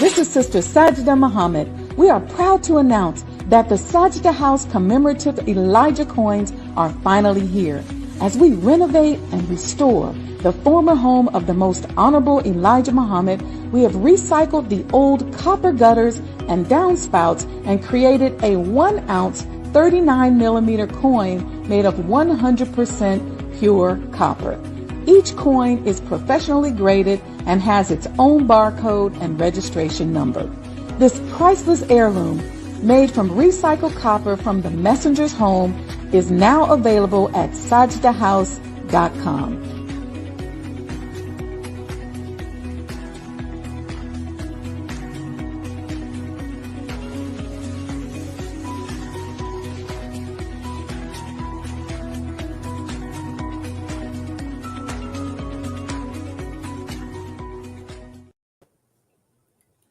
This is Sister Sajdah Muhammad. We are proud to announce that the Sajdah House commemorative Elijah coins are finally here. As we renovate and restore the former home of the Most Honorable Elijah Muhammad, we have recycled the old copper gutters and downspouts and created a 1-ounce 39-millimeter coin made of 100% pure copper. Each coin is professionally graded and has its own barcode and registration number. This priceless heirloom, made from recycled copper from the messenger's home, is now available at sajdahhouse.com.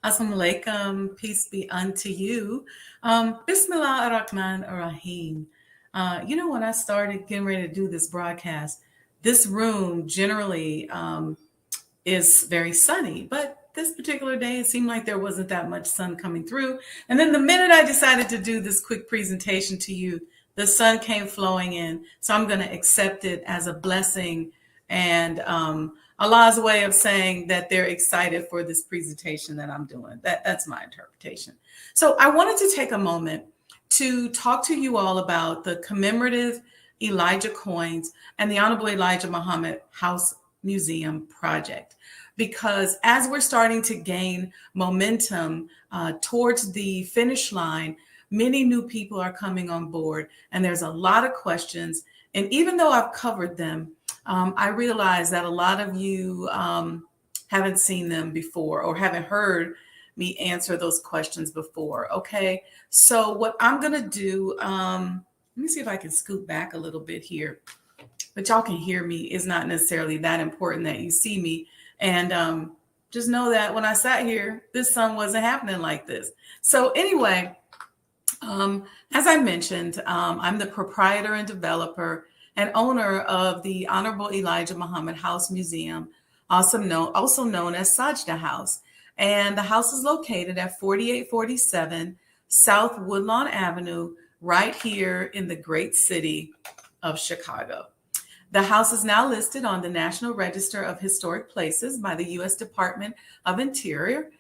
Assalamu alaikum, peace be unto you. Bismillah ar-Rahman ar-Rahim. When I started getting ready to do this broadcast, this room generally is very sunny, but this particular day, it seemed like there wasn't that much sun coming through. And then the minute I decided to do this quick presentation to you, the sun came flowing in. So I'm going to accept it as a blessing and Allah's way of saying that they're excited for this presentation that I'm doing. That's my interpretation. So I wanted to take a moment to talk to you all about the commemorative Elijah coins and the Honorable Elijah Muhammad House Museum project. Because as we're starting to gain momentum towards the finish line, many new people are coming on board and there's a lot of questions. And even though I've covered them, I realize that a lot of you haven't seen them before or haven't heard me answer those questions before. Okay, so what I'm going to do, let me see if I can scoot back a little bit here, but y'all can hear me. It's not necessarily that important that you see me. And just know that when I sat here, this sun wasn't happening like this. So anyway, as I mentioned, I'm the proprietor and developer and owner of the Honorable Elijah Muhammad House Museum, also known as Sajdah House. And the house is located at 4847 South Woodlawn Avenue, right here in the great city of Chicago. The house is now listed on the National Register of Historic Places by the U.S. Department of Interior.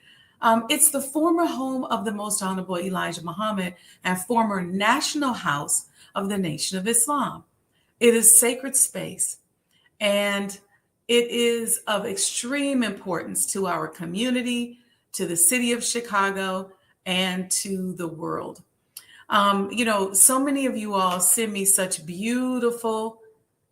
It's the former home of the Most Honorable Elijah Muhammad and former national house of the Nation of Islam. It is sacred space, and it is of extreme importance to our community, to the city of Chicago, and to the world. So many of you all send me such beautiful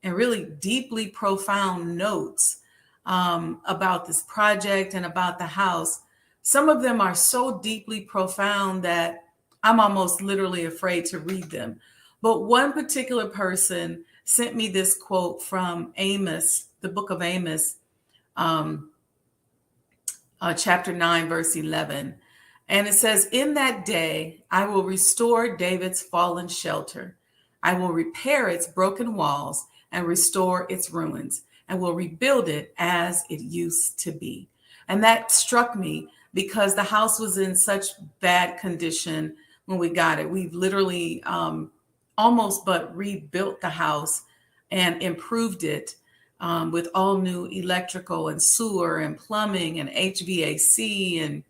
and really deeply profound notes about this project and about the house. Some of them are so deeply profound that I'm almost literally afraid to read them. But one particular person sent me this quote from Amos, the book of Amos, chapter 9, verse 11. And it says, "In that day, I will restore David's fallen shelter. I will repair its broken walls and restore its ruins, and will rebuild it as it used to be." And that struck me because the house was in such bad condition when we got it. We've literally almost but rebuilt the house and improved it with all new electrical and sewer and plumbing and HVAC and,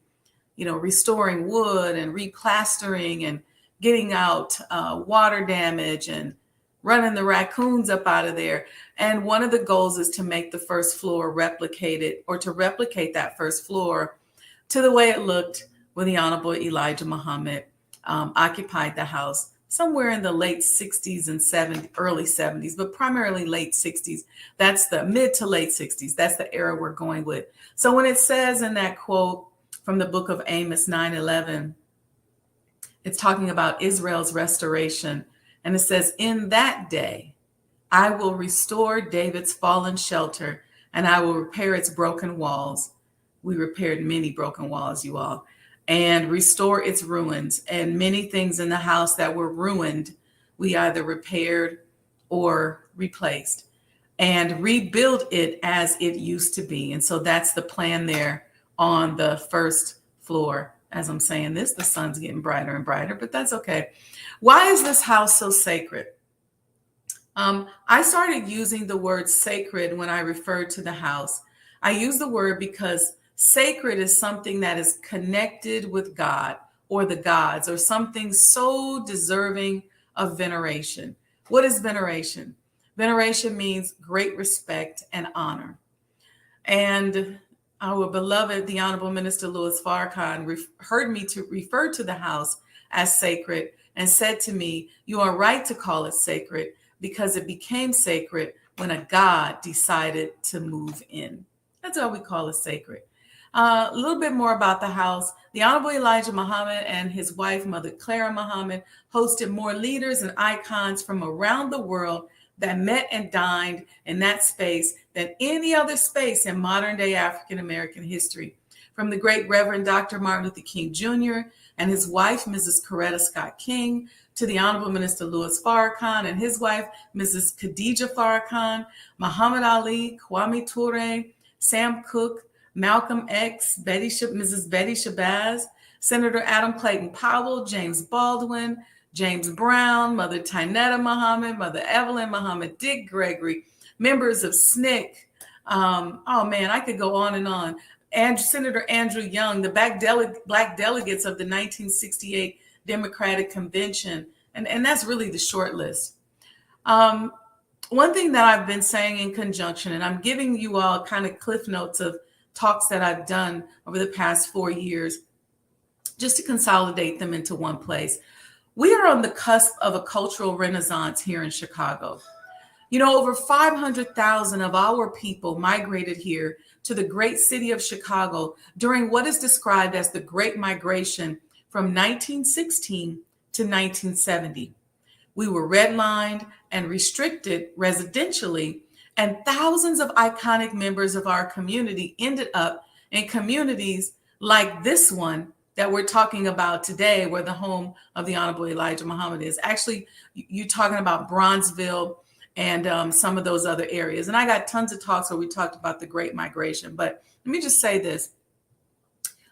restoring wood and replastering and getting out water damage and running the raccoons up out of there. And one of the goals is to make the first floor replicated, or to replicate that first floor to the way it looked when the Honorable Elijah Muhammad occupied the house somewhere in the late 60s and early 70s, but primarily late 60s. That's the mid to late 60s. That's the era we're going with. So when it says in that quote from the book of Amos 9:11, it's talking about Israel's restoration. And it says, "In that day, I will restore David's fallen shelter, and I will repair its broken walls." We repaired many broken walls, you all. "And restore its ruins." And many things in the house that were ruined, we either repaired or replaced, and rebuild it as it used to be. And so that's the plan there on the first floor as I'm saying this. The sun's getting brighter and brighter, but that's okay. Why is this house so sacred? I started using the word sacred when I referred to the house. I use the word because sacred is something that is connected with God or the gods or something so deserving of veneration. What is veneration? Veneration means great respect and honor. And our beloved, the Honorable Minister Louis Farrakhan, heard me to refer to the house as sacred and said to me, "You are right to call it sacred because it became sacred when a God decided to move in." That's why we call it sacred. A little bit more about the house. The Honorable Elijah Muhammad and his wife, Mother Clara Muhammad, hosted more leaders and icons from around the world that met and dined in that space than any other space in modern day African American history. From the great Reverend Dr. Martin Luther King Jr. and his wife, Mrs. Coretta Scott King, to the Honorable Minister Louis Farrakhan and his wife, Mrs. Khadija Farrakhan, Muhammad Ali, Kwame Ture, Sam Cooke, Malcolm X, Mrs. Betty Shabazz, Senator Adam Clayton Powell, James Baldwin, James Brown, Mother Tynetta Muhammad, Mother Evelyn Muhammad, Dick Gregory, members of SNCC. Oh man, I could go on and on. And Senator Andrew Young, the black delegates of the 1968 Democratic Convention. And that's really the short list. One thing that I've been saying in conjunction, and I'm giving you all kind of cliff notes of talks that I've done over the past 4 years, just to consolidate them into one place. We are on the cusp of a cultural renaissance here in Chicago. You know, over 500,000 of our people migrated here to the great city of Chicago during what is described as the Great Migration from 1916 to 1970. We were redlined and restricted residentially, and thousands of iconic members of our community ended up in communities like this one that we're talking about today, where the home of the Honorable Elijah Muhammad is. Actually, you're talking about Bronzeville and some of those other areas. And I got tons of talks where we talked about the Great Migration. But let me just say this.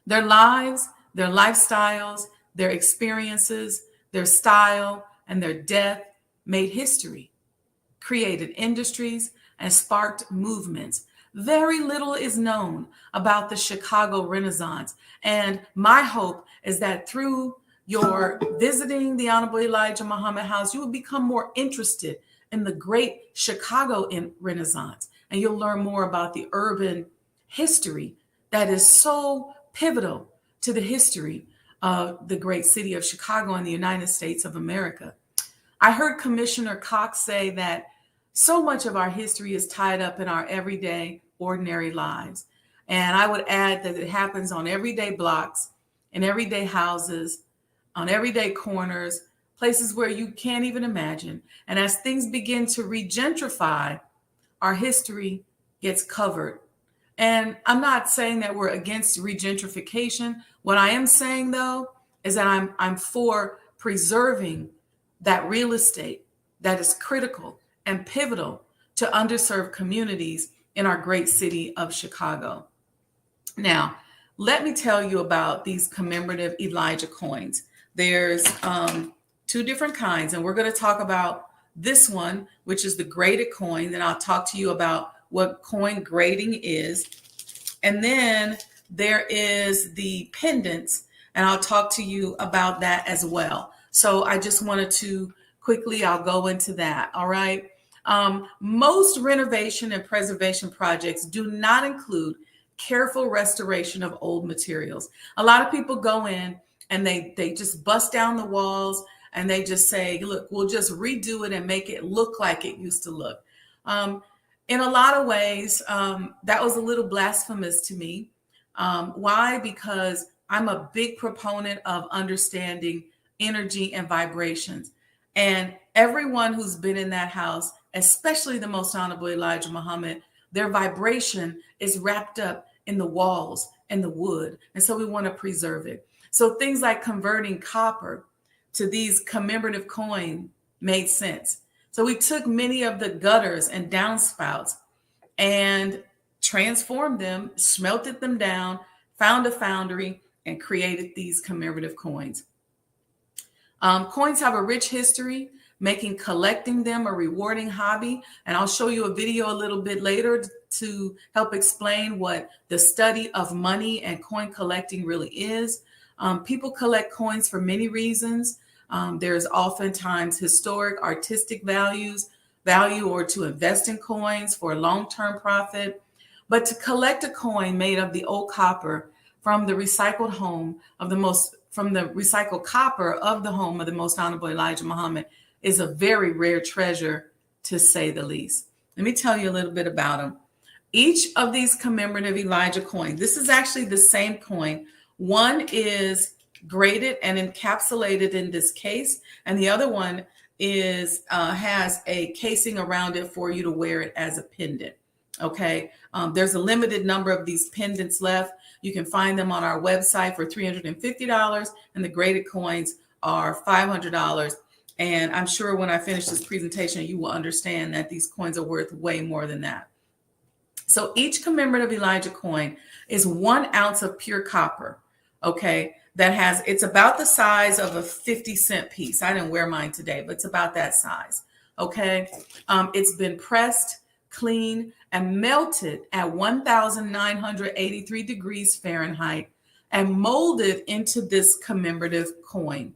Their lives, their lifestyles, their experiences, their style, and their death made history, created industries, and sparked movements. Very little is known about the Chicago Renaissance. And my hope is that through your visiting the Honorable Elijah Muhammad House, you will become more interested in the great Chicago Renaissance. And you'll learn more about the urban history that is so pivotal to the history of the great city of Chicago and the United States of America. I heard Commissioner Cox say that so much of our history is tied up in our everyday, ordinary lives. And I would add that it happens on everyday blocks, in everyday houses, on everyday corners, places where you can't even imagine. And as things begin to regentrify, our history gets covered. And I'm not saying that we're against regentrification. What I am saying, though, is that I'm for preserving that real estate that is critical and pivotal to underserved communities in our great city of Chicago. Now, let me tell you about these commemorative Elijah coins. There's two different kinds, and we're going to talk about this one, which is the graded coin. Then I'll talk to you about what coin grading is. And then there is the pendants, and I'll talk to you about that as well. So I just wanted to quickly, I'll go into that. All right. Most renovation and preservation projects do not include careful restoration of old materials. A lot of people go in and they just bust down the walls and they just say, look, we'll just redo it and make it look like it used to look. In a lot of ways, that was a little blasphemous to me. Why? Because I'm a big proponent of understanding energy and vibrations. And everyone who's been in that house, especially the Most Honorable Elijah Muhammad, their vibration is wrapped up in the walls and the wood. And so we want to preserve it. So things like converting copper to these commemorative coins made sense. So we took many of the gutters and downspouts and transformed them, smelted them down, found a foundry, and created these commemorative coins. Coins have a rich history, making collecting them a rewarding hobby. And I'll show you a video a little bit later to help explain what the study of money and coin collecting really is. People collect coins for many reasons. There's oftentimes historic, artistic value, or to invest in coins for long-term profit. But to collect a coin made of the old copper from the recycled home of the most from the recycled copper of the home of the Most Honorable Elijah Muhammad is a very rare treasure, to say the least. Let me tell you a little bit about them. Each of these commemorative Elijah coins, this is actually the same coin. One is graded and encapsulated in this case, and the other one is has a casing around it for you to wear it as a pendant. Okay, there's a limited number of these pendants left. You can find them on our website for $350, and the graded coins are $500. And I'm sure when I finish this presentation, you will understand that these coins are worth way more than that. So each commemorative Elijah coin is 1 ounce of pure copper. Okay, it's about the size of a 50-cent piece. I didn't wear mine today, but it's about that size. Okay, it's been pressed, cleaned, and melted at 1,983 degrees Fahrenheit and molded into this commemorative coin.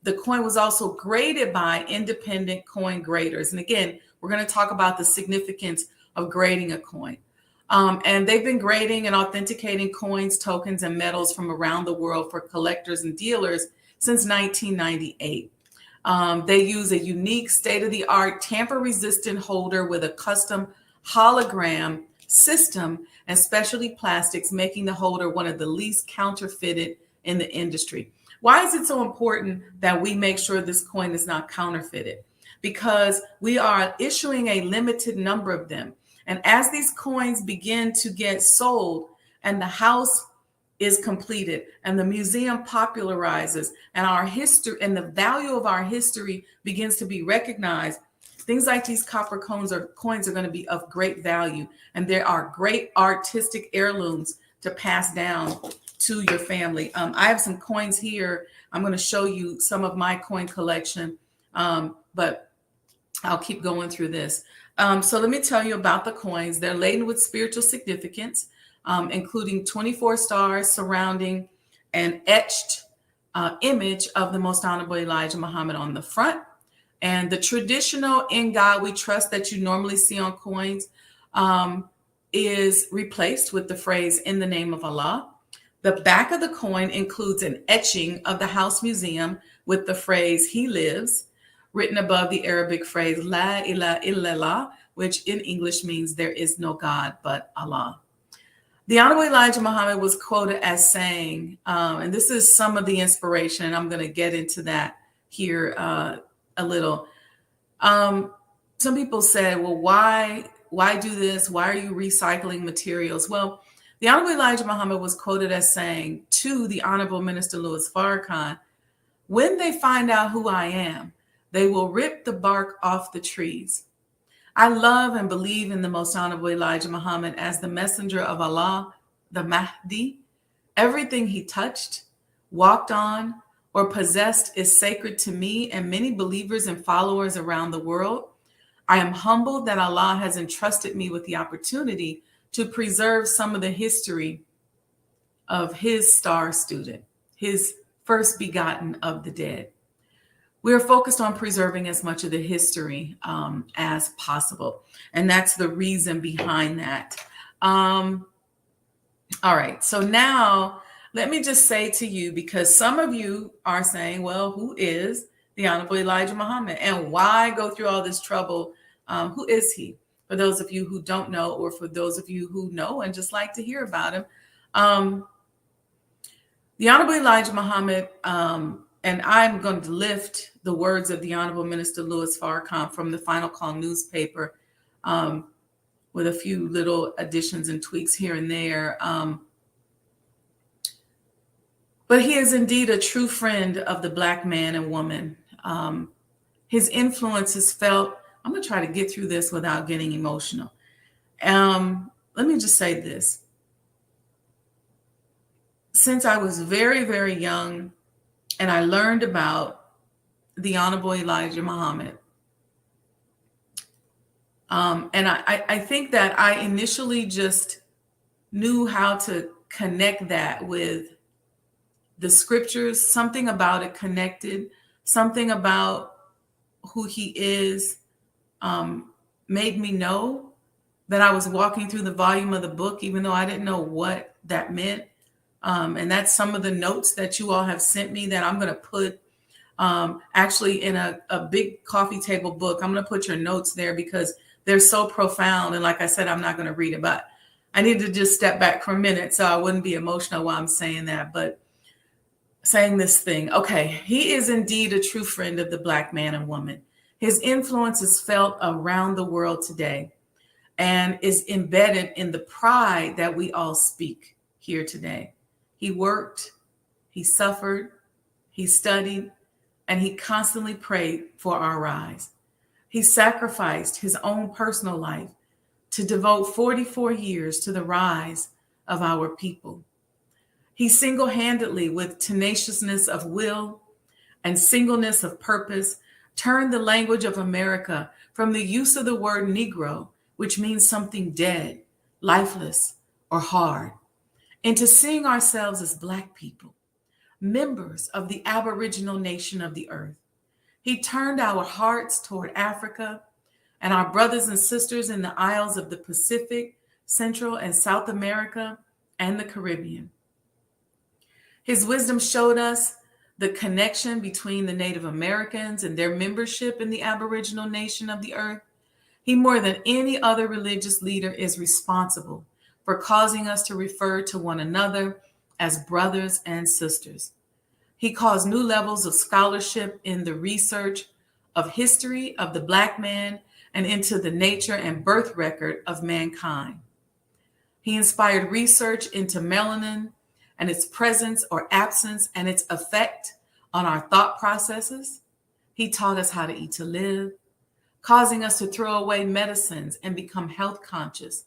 The coin was also graded by independent coin graders. And again, we're going to talk about the significance of grading a coin. And they've been grading and authenticating coins, tokens, and metals from around the world for collectors and dealers since 1998. They use a unique state-of-the-art tamper-resistant holder with a custom hologram system and specialty plastics, making the holder one of the least counterfeited in the industry. Why is it so important that we make sure this coin is not counterfeited? Because we are issuing a limited number of them. And as these coins begin to get sold and the house is completed and the museum popularizes and our history and the value of our history begins to be recognized, things like these copper coins are going to be of great value. And there are great artistic heirlooms to pass down to your family. I have some coins here. I'm going to show you some of my coin collection, but I'll keep going through this. So let me tell you about the coins. They're laden with spiritual significance, including 24 stars surrounding an etched image of the Most Honorable Elijah Muhammad on the front. And the traditional "In God We Trust" that you normally see on coins is replaced with the phrase "In the name of Allah." The back of the coin includes an etching of the House Museum with the phrase "He lives," written above the Arabic phrase "La ilaha illallah," which in English means "There is no God but Allah." The Honorable Elijah Muhammad was quoted as saying, and this is some of the inspiration, and I'm going to get into that here a little. Some people said, well, why do this? Why are you recycling materials? Well, the Honorable Elijah Muhammad was quoted as saying to the Honorable Minister Louis Farrakhan, "When they find out who I am, they will rip the bark off the trees." I love and believe in the Most Honorable Elijah Muhammad as the messenger of Allah, the Mahdi. Everything he touched, walked on, or possessed is sacred to me and many believers and followers around the world. I am humbled that Allah has entrusted me with the opportunity to preserve some of the history of his star student, his first begotten of the dead. We are focused on preserving as much of the history as possible. And that's the reason behind that. All right. So now let me just say to you, because some of you are saying, well, who is the Honorable Elijah Muhammad? And why go through all this trouble? Who is he? For those of you who don't know, or for those of you who know and just like to hear about him. The Honorable Elijah Muhammad, and I'm going to lift the words of the Honorable Minister Louis Farrakhan from the Final Call newspaper with a few little additions and tweaks here and there. But he is indeed a true friend of the Black man and woman. His influence is felt. I'm going to try to get through this without getting emotional. Let me just say this. since I was very, very young and I learned about the Honorable Elijah Muhammad. And I think that I initially just knew how to connect that with the scriptures. Something about it connected, something about who he is made me know that I was walking through the volume of the book, even though I didn't know what that meant. And that's some of the notes that you all have sent me that I'm going to put actually in a big coffee table book. I'm going to put your notes there because they're so profound. And like I said, I'm not going to read it, but I need to just step back for a minute so I wouldn't be emotional while I'm saying that. But saying this thing, okay, he is indeed a true friend of the Black man and woman. His influence is felt around the world today and is embedded in the pride that we all speak here today. He worked, he suffered, he studied, and he constantly prayed for our rise. He sacrificed his own personal life to devote 44 years to the rise of our people. He single-handedly, with tenaciousness of will and singleness of purpose, turned the language of America from the use of the word Negro, which means something dead, lifeless, or hard, into seeing ourselves as Black people, members of the Aboriginal nation of the earth. He turned our hearts toward Africa and our brothers and sisters in the isles of the Pacific, Central and South America, and the Caribbean. His wisdom showed us the connection between the Native Americans and their membership in the Aboriginal nation of the earth. He, more than any other religious leader, is responsible for causing us to refer to one another as brothers and sisters. He caused new levels of scholarship in the research of history of the Black man and into the nature and birth record of mankind. He inspired research into melanin and its presence or absence and its effect on our thought processes. He taught us how to eat to live, causing us to throw away medicines and become health conscious.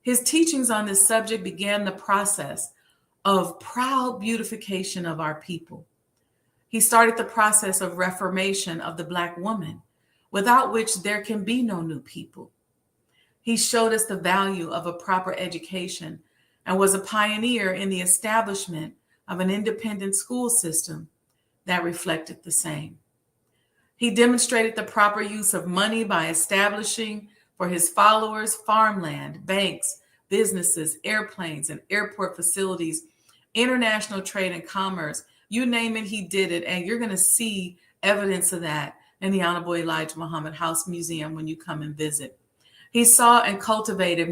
His teachings on this subject began the process of proud beautification of our people. He started the process of reformation of the Black woman, without which there can be no new people. He showed us the value of a proper education and was a pioneer in the establishment of an independent school system that reflected the same. He demonstrated the proper use of money by establishing for his followers farmland, banks, businesses, airplanes, and airport facilities, international trade and commerce. You name it, he did it. And you're going to see evidence of that in the Honorable Elijah Muhammad House Museum when you come and visit. He saw and cultivated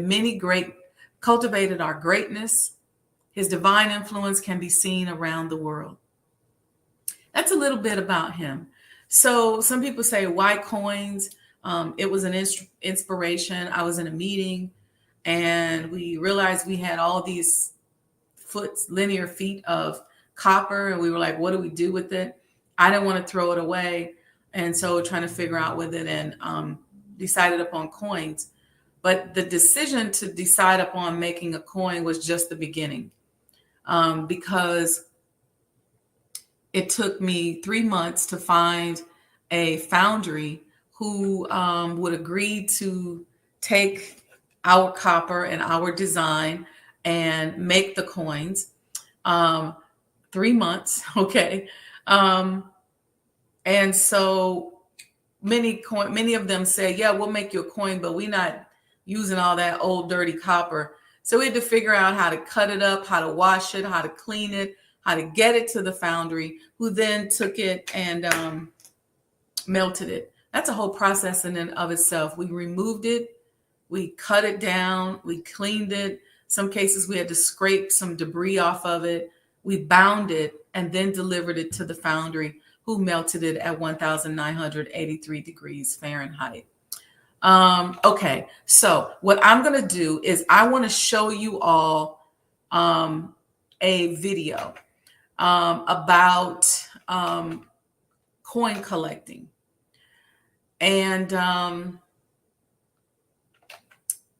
cultivated our greatness. His divine influence can be seen around the world. That's a little bit about him. So some people say, why coins? It was an inspiration. I was in a meeting and we realized we had all these linear feet of copper. And we were like, what do we do with it? I didn't want to throw it away. And so trying to figure out with it and decided upon coins. But the decision to decide upon making a coin was just the beginning, because it took me 3 months to find a foundry who would agree to take our copper and our design and make the coins. 3 months, okay. And so many of them say, yeah, we'll make you a coin, but we're not using all that old dirty copper. So we had to figure out how to cut it up, how to wash it, how to clean it, how to get it to the foundry, who then took it and melted it. That's a whole process in and of itself. We removed it, we cut it down, we cleaned it. Some cases we had to scrape some debris off of it. We bound it and then delivered it to the foundry, who melted it at 1,983 degrees Fahrenheit. Okay, so what I'm going to do is I want to show you all a video about coin collecting. And,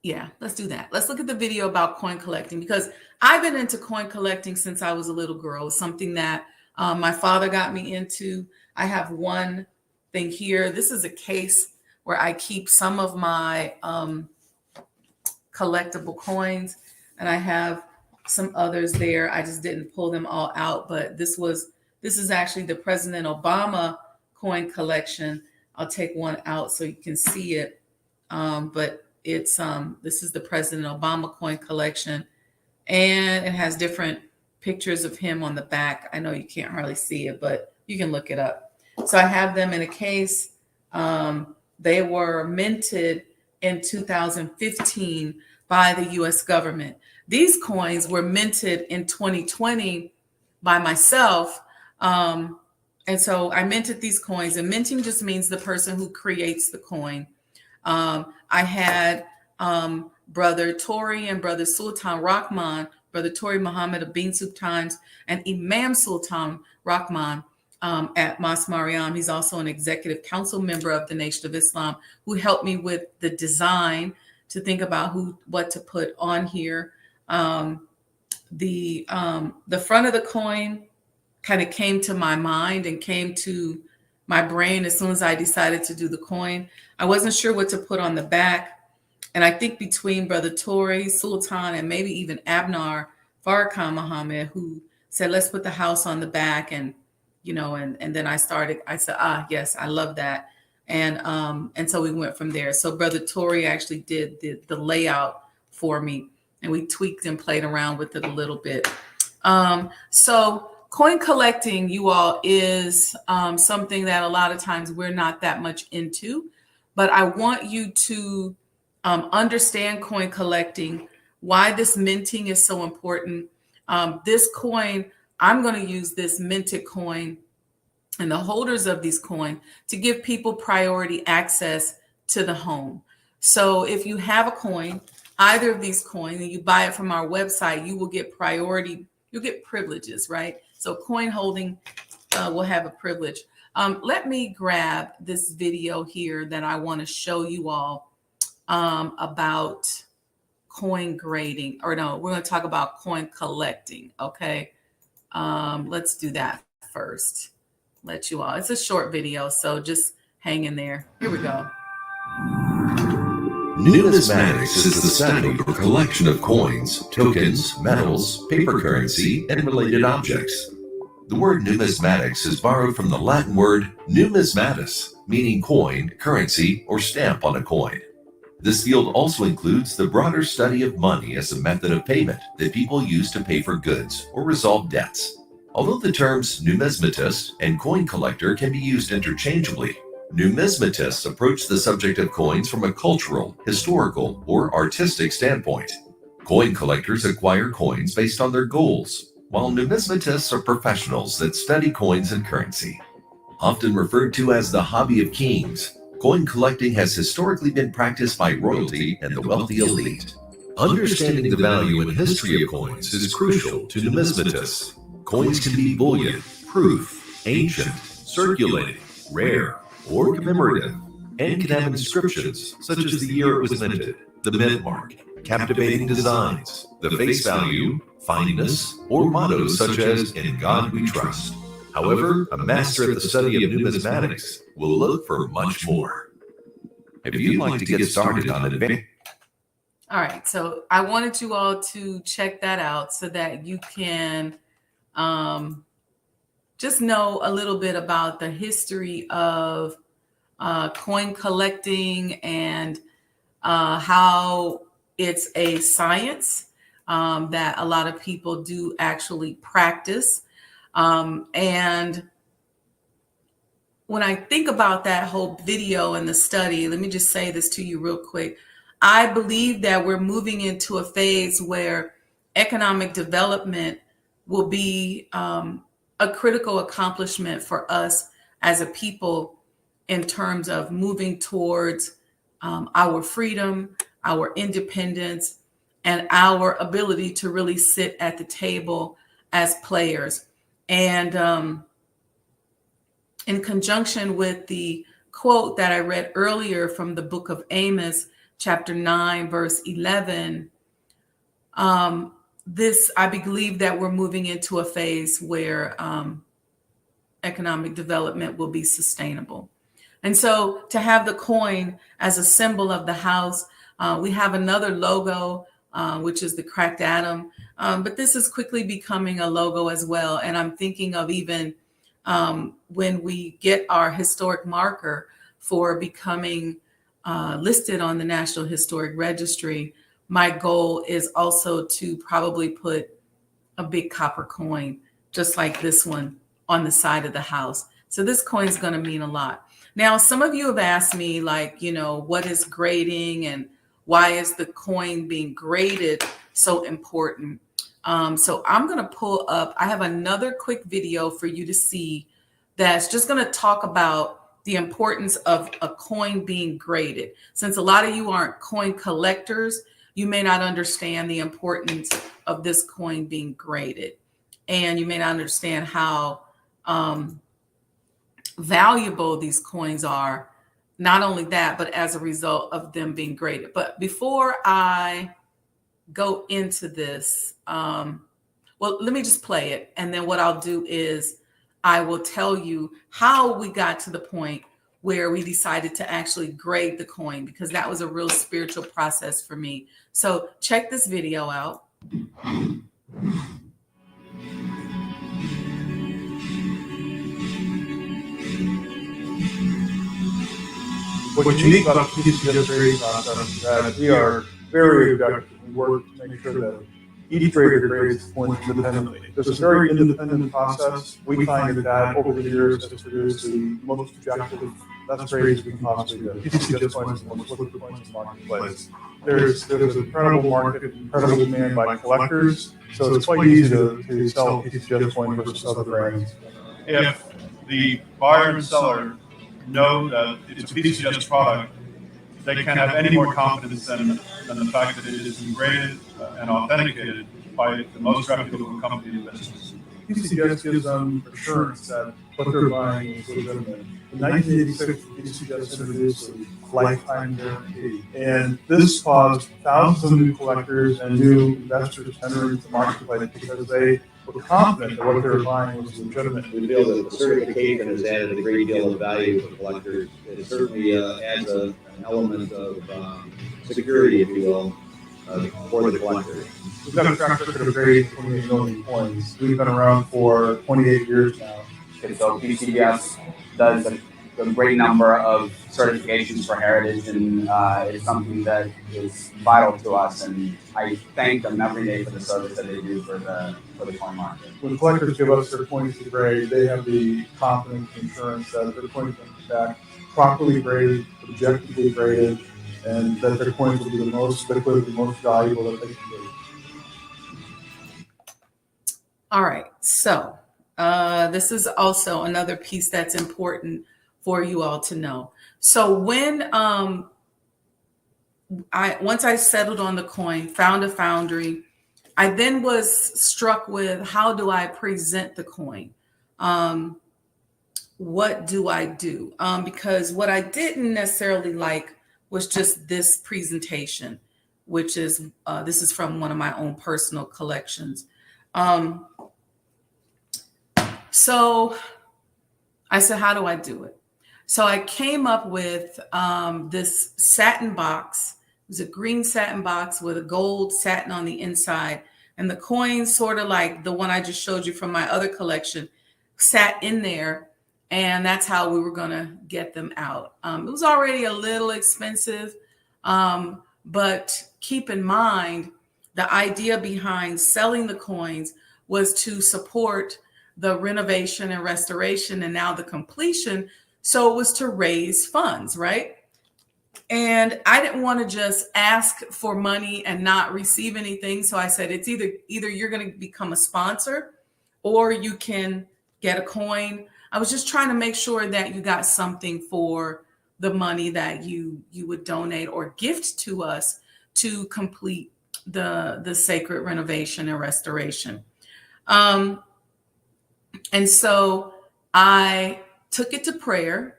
Yeah, let's do that. Let's look at the video about coin collecting, because I've been into coin collecting since I was a little girl. It's something that my father got me into. I have one thing here. This is a case where I keep some of my collectible coins, and I have some others there. I just didn't pull them all out, but this is actually the President Obama coin collection. I'll take one out so you can see it. But it's this is the President Obama coin collection, and it has different pictures of him on the back. I know you can't hardly see it, but you can look it up. So I have them in a case. They were minted in 2015 by the US government. These coins were minted in 2020 by myself. And so I minted these coins, and minting just means the person who creates the coin. I had Brother Tori and Brother Sultan Rahman, Brother Tori Muhammad of Bean Soup Times, and Imam Sultan Rahman at Mas Mariam. He's also an executive council member of the Nation of Islam, who helped me with the design to think about what to put on here. The front of the coin kind of came to my mind and came to my brain as soon as I decided to do the coin. I wasn't sure what to put on the back. And I think between Brother Tori, Sultan, and maybe even Abnar Farrakhan Muhammad, who said, let's put the house on the back. And, and then I said, yes, I love that. And so we went from there. So Brother Tori actually did the layout for me, and we tweaked and played around with it a little bit. So coin collecting, you all, is something that a lot of times we're not that much into, but I want you to understand coin collecting, why this minting is so important. This coin, I'm going to use this minted coin and the holders of these coins to give people priority access to the home. So if you have a coin, either of these coins, and you buy it from our website, you will get priority, you'll get privileges, right? So coin holding will have a privilege. Let me grab this video here that I want to show you all about coin grading, or no, we're going to talk about coin collecting. Okay. Let's do that first. Let you all, it's a short video, so just hang in there. Here we go. Numismatics is the study or collection of coins, tokens, metals, paper currency, and related objects. The word numismatics is borrowed from the Latin word numismatus, meaning coin, currency, or stamp on a coin. This field also includes the broader study of money as a method of payment that people use to pay for goods or resolve debts. Although the terms numismatist and coin collector can be used interchangeably, numismatists approach the subject of coins from a cultural, historical, or artistic standpoint. Coin collectors acquire coins based on their goals, while numismatists are professionals that study coins and currency. Often referred to as the hobby of kings, coin collecting has historically been practiced by royalty and the wealthy elite. Understanding the value and history of coins is crucial to numismatists. Coins can be bullion, proof, ancient, circulating, rare, or commemorative, and can have inscriptions such as the year it was minted, the mint mark, captivating designs, the face value, fineness, or mottos such as "In God We Trust." However, a master at the study of numismatics will look for much more. If you'd like to get started on advanced... All right, so I wanted you all to check that out so that you can just know a little bit about the history of coin collecting and how it's a science that a lot of people do actually practice. And when I think about that whole video and the study, let me just say this to you real quick. I believe that we're moving into a phase where economic development will be a critical accomplishment for us as a people in terms of moving towards our freedom, our independence, and our ability to really sit at the table as players. And in conjunction with the quote that I read earlier from the book of Amos, chapter 9, verse 11, this, I believe that we're moving into a phase where economic development will be sustainable. And so to have the coin as a symbol of the house, we have another logo, which is the cracked atom. But this is quickly becoming a logo as well. And I'm thinking of even when we get our historic marker for becoming listed on the National Historic Registry, my goal is also to probably put a big copper coin, just like this one, on the side of the house. So this coin is going to mean a lot. Now, some of you have asked me, like, what is grading and why is the coin being graded so important? So I'm going to pull up, I have another quick video for you to see that's just going to talk about the importance of a coin being graded. Since a lot of you aren't coin collectors, you may not understand the importance of this coin being graded. And you may not understand how valuable these coins are. Not only that, but as a result of them being graded. But before I go into this, well, let me just play it. And then what I'll do is I will tell you how we got to the point where we decided to actually grade the coin, because that was a real spiritual process for me. So check this video out. What's unique about the PCS grading process is that we are very objective. We work to make sure that each grader grades points independently. This is a very independent process. We find that over the years has produced the most objective, best grades we can possibly get. PCS points are the most liquid points in the marketplace. There's an incredible market, incredible demand by collectors, so it's quite easy to sell PCS points versus other brands. If the buyer and seller know that it's a PCS product, they can't have any more confidence than the fact that it is graded and authenticated by the most reputable company in business. PCS gives them assurance that what they're buying is legitimate. In 1986, PCS introduced a lifetime guarantee, and this caused thousands of new collectors and new investors to enter into the marketplace because they were confident that what they were buying was legitimate. We feel that the certification has added a great deal of value for collectors. It certainly adds an element of security, if you will, for the collectors. We've got a track record of grading 28 million coins. We've been around for 28 years now. Okay, so PCBS does a great number of certifications for heritage, and it's something that is vital to us. And I thank them every day for the service that they do for the coin market. When collectors give us their coins to grade, they have the confidence and insurance that their coins are back properly graded, objectively graded, and that their coins will be the most liquid, the most valuable that they can be. All right, so this is also another piece that's important for you all to know. So when once I settled on the coin, found a foundry, I then was struck with, how do I present the coin? What do I do? Because what I didn't necessarily like was just this presentation, which is this is from one of my own personal collections. So I said, how do I do it? So I came up with this satin box. It was a green satin box with a gold satin on the inside. And the coins, sort of like the one I just showed you from my other collection, sat in there. And that's how we were going to get them out. It was already a little expensive. But keep in mind, the idea behind selling the coins was to support the renovation and restoration and now the completion. So it was to raise funds, right? And I didn't want to just ask for money and not receive anything. So I said, it's either you're going to become a sponsor or you can get a coin. I was just trying to make sure that you got something for the money that you would donate or gift to us to complete the sacred renovation and restoration. And so I took it to prayer,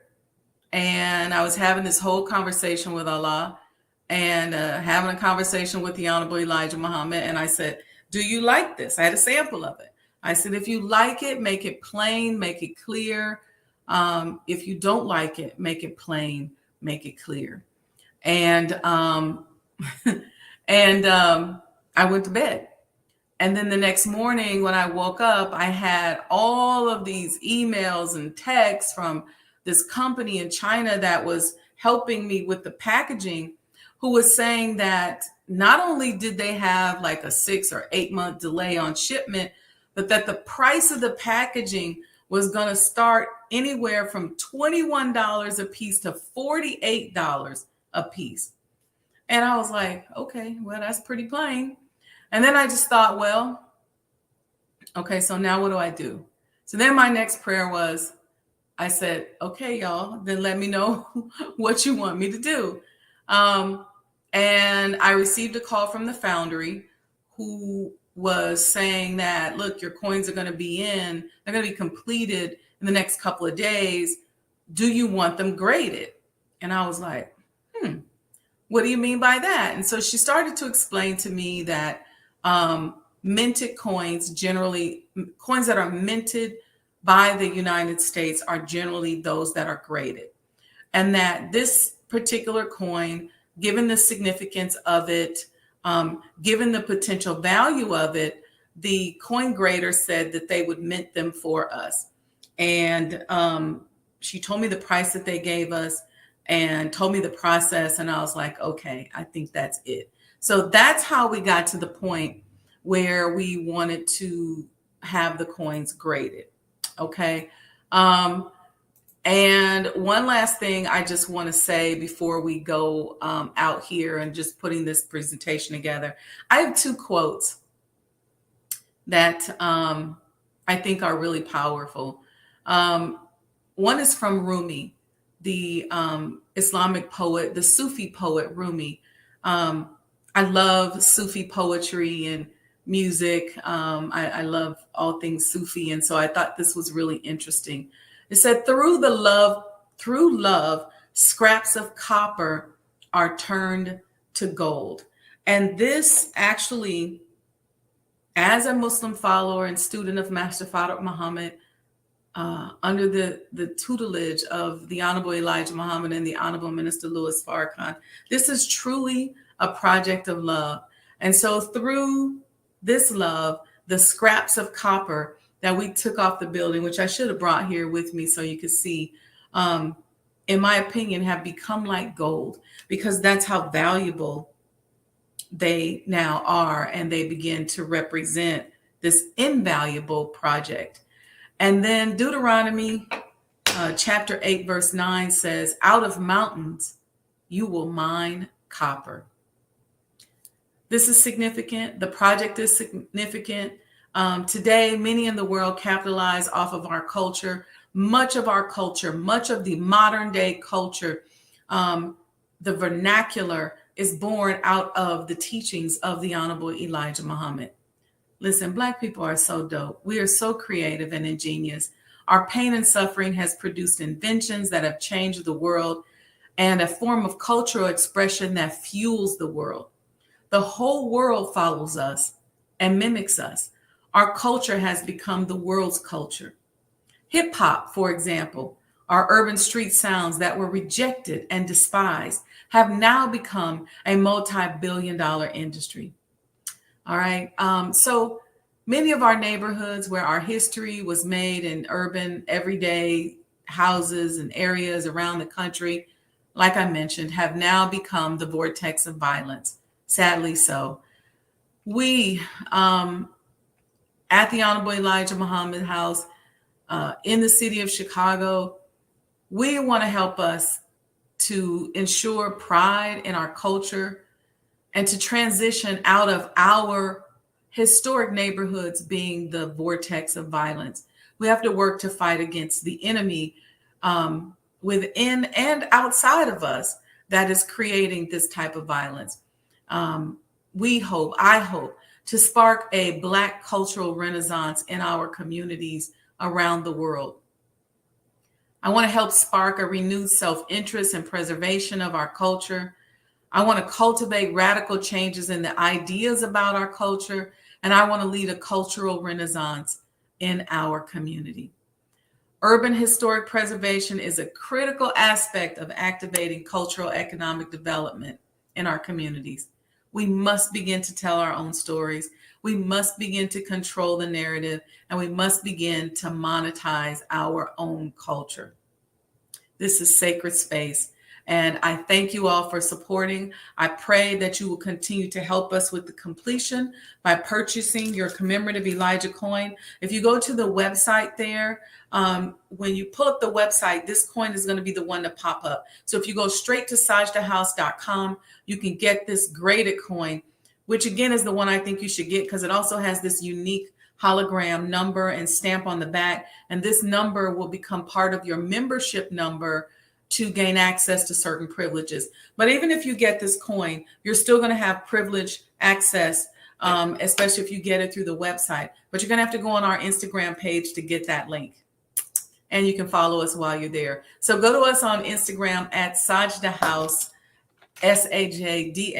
and I was having this whole conversation with Allah. and having a conversation with the Honorable Elijah Muhammad. And I said, do you like this? I had a sample of it. I said, if you like it, make it plain, make it clear. If you don't like it, make it plain, make it clear. And I went to bed. And then the next morning when I woke up, I had all of these emails and texts from this company in China that was helping me with the packaging, who was saying that not only did they have like a 6 or 8 month delay on shipment, but that the price of the packaging was going to start anywhere from $21 a piece to $48 a piece. And I was like, okay, well, that's pretty plain. And then I just thought, well, okay, so now what do I do? So then my next prayer was, I said, okay, y'all, then let me know what you want me to do. And I received a call from the foundry who was saying that, look, your coins are going to be in, they're going to be completed in the next couple of days. Do you want them graded? And I was like, what do you mean by that? And so she started to explain to me that minted coins, generally coins that are minted by the United States, are generally those that are graded. And that this particular coin, given the significance of it, given the potential value of it, the coin grader said that they would mint them for us. And she told me the price that they gave us and told me the process. And I was like, okay, I think that's it. So that's how we got to the point where we wanted to have the coins graded. Okay. And one last thing I just want to say before we go out here and just putting this presentation together. I have 2 quotes that I think are really powerful. One is from Rumi, the Islamic poet, the Sufi poet Rumi. I love Sufi poetry and music. I love all things Sufi. And so I thought this was really interesting. It said, through love, scraps of copper are turned to gold. And this actually, as a Muslim follower and student of Master Fard Muhammad, under the tutelage of the Honorable Elijah Muhammad and the Honorable Minister Louis Farrakhan, this is truly a project of love. And so through this love, the scraps of copper that we took off the building, which I should have brought here with me so you could see, in my opinion, have become like gold, because that's how valuable they now are. And they begin to represent this invaluable project. And then Deuteronomy chapter 8, verse 9 says, out of mountains, you will mine copper. This is significant. The project is significant. Today, many in the world capitalize off of our culture. Much of our culture, much of the modern day culture, the vernacular is born out of the teachings of the Honorable Elijah Muhammad. Listen, Black people are so dope. We are so creative and ingenious. Our pain and suffering has produced inventions that have changed the world and a form of cultural expression that fuels the world. The whole world follows us and mimics us. Our culture has become the world's culture. Hip hop, for example, our urban street sounds that were rejected and despised have now become a multi-billion-dollar industry. All right. So many of our neighborhoods where our history was made in urban, everyday houses and areas around the country, like I mentioned, have now become the vortex of violence. Sadly so. We, at the Honorable Elijah Muhammad House, in the city of Chicago, we want to help us to ensure pride in our culture and to transition out of our historic neighborhoods being the vortex of violence. We have to work to fight against the enemy within and outside of us that is creating this type of violence. I hope, to spark a Black cultural renaissance in our communities around the world. I want to help spark a renewed self-interest and preservation of our culture. I want to cultivate radical changes in the ideas about our culture, and I want to lead a cultural renaissance in our community. Urban historic preservation is a critical aspect of activating cultural economic development in our communities. We must begin to tell our own stories. We must begin to control the narrative, and we must begin to monetize our own culture. This is sacred space, and I thank you all for supporting. I pray that you will continue to help us with the completion by purchasing your commemorative Elijah coin. If you go to the website there, when you pull up the website, this coin is going to be the one to pop up. So if you go straight to sajdahhouse.com, you can get this graded coin, which again is the one I think you should get because it also has this unique hologram number and stamp on the back. And this number will become part of your membership number to gain access to certain privileges. But even if you get this coin, you're still going to have privileged access, especially if you get it through the website. But you're going to have to go on our Instagram page to get that link. And you can follow us while you're there. So go to us on Instagram at Sajdah House, SAJDAHHOUSE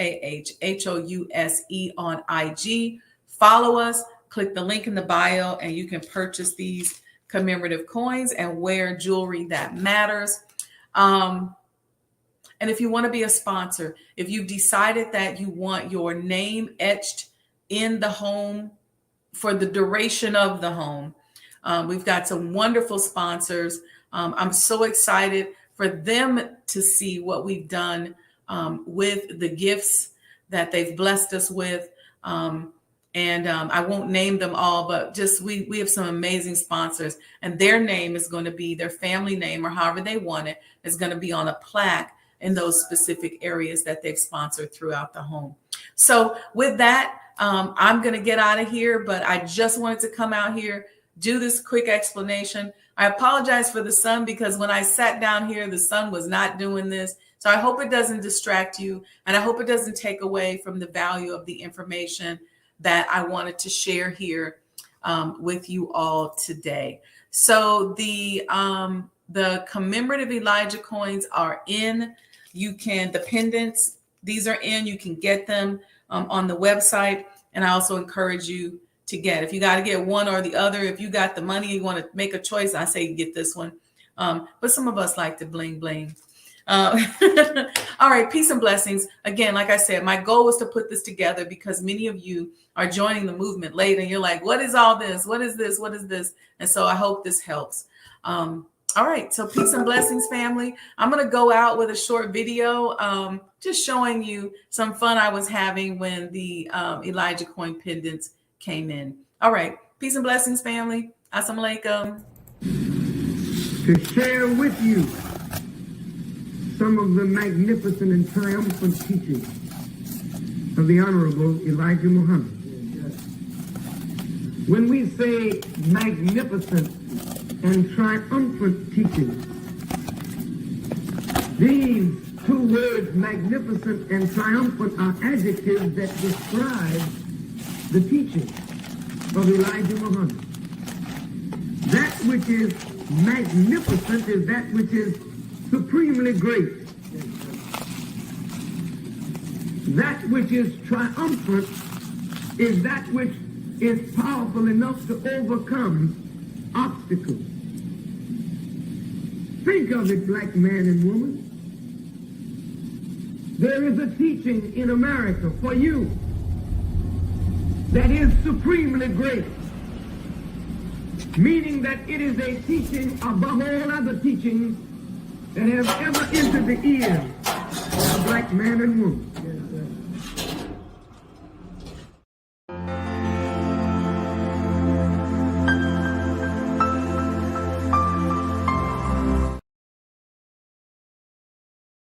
on IG. Follow us, click the link in the bio, and you can purchase these commemorative coins and wear jewelry that matters. And if you want to be a sponsor, if you've decided that you want your name etched in the home for the duration of the home, we've got some wonderful sponsors. I'm so excited for them to see what we've done with the gifts that they've blessed us with. I won't name them all, but just we have some amazing sponsors, and their name is going to be their family name, or however they want it, is going to be on a plaque in those specific areas that they've sponsored throughout the home. So with that, I'm going to get out of here, but I just wanted to come out here, do this quick explanation. I apologize for the sun because when I sat down here, the sun was not doing this. So I hope it doesn't distract you, and I hope it doesn't take away from the value of the information that I wanted to share here with you all today. So the commemorative Elijah coins are in. The pendants, these are in. You can get them on the website. And I also encourage you to get, if you got to get one or the other, if you got the money, you want to make a choice, I say get this one. But some of us like to bling bling. All right, peace and blessings. Again, like I said, my goal was to put this together because many of you are joining the movement late and you're like, what is all this? What is this? What is this? And so I hope this helps. All right, so peace and blessings, family. I'm going to go out with a short video just showing you some fun I was having when the Elijah coin pendants came in. All right, peace and blessings, family. Assalamu alaikum. To share with you some of the magnificent and triumphant teachings of the Honorable Elijah Muhammad. When we say magnificent and triumphant teachings, these two words, magnificent and triumphant, are adjectives that describe the teaching of Elijah Muhammad. That which is magnificent is that which is supremely great. That which is triumphant is that which is powerful enough to overcome obstacles. Think of it, black man and woman. There is a teaching in America for you that is supremely great, meaning that it is a teaching above all other teachings that have ever entered the ears of a black man and woman.